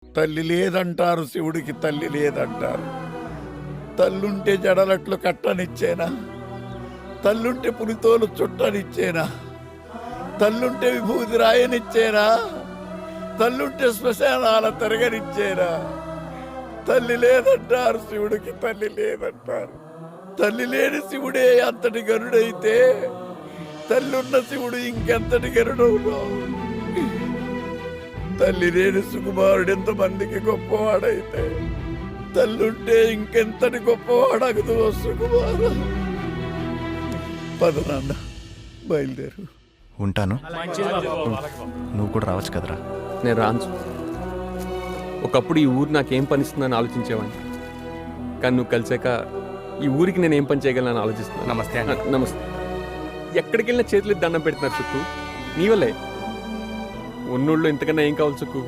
తల్లి లేదంటారు, శివుడికి తల్లి లేదంటారు. తల్లుంటే జడలట్లు కట్టనిచ్చేనా? తల్లుంటే పులితోలు చుట్టనిచ్చేనా? తల్లుంటే విభూతి రాయనిచ్చేనా? తల్లుంటే శ్మశానాల తిరగనిచ్చేనా? తల్లి లేదంటారు, శివుడికి తల్లి లేదంటారు. తల్లి లేని శివుడే అంతటి గరుడైతే తల్లున్న శివుడు ఇంకెంతటి గరుడవునా? తల్లి లేని సుకుమారుడు ఎంతమందికి గొప్పవాడైతే తల్లుంటే ఇంకెంతటి గొప్పవాడగదు సుకుమారు. పద నాన్న, బయలుదేరు. ఉంటాను. నువ్వు కూడా రావచ్చు కదరా. నేను రాను. ఒకప్పుడు ఈ ఊరు నాకేం పనిస్తుందని ఆలోచించేవాడిని, కానీ నువ్వు కలిసాక ఈ ఊరికి నేను ఏం పని చేయగలను ఆలోచిస్తున్నాను. నమస్తే అన్న. నమస్తే. ఎక్కడికి వెళ్ళినా చేతులు దండం పెడుతున్నారు సుక్కు, నీ వల్లే. ఉన్నోళ్ళు ఇంతకన్నా ఏం కావాలి సుక్కు?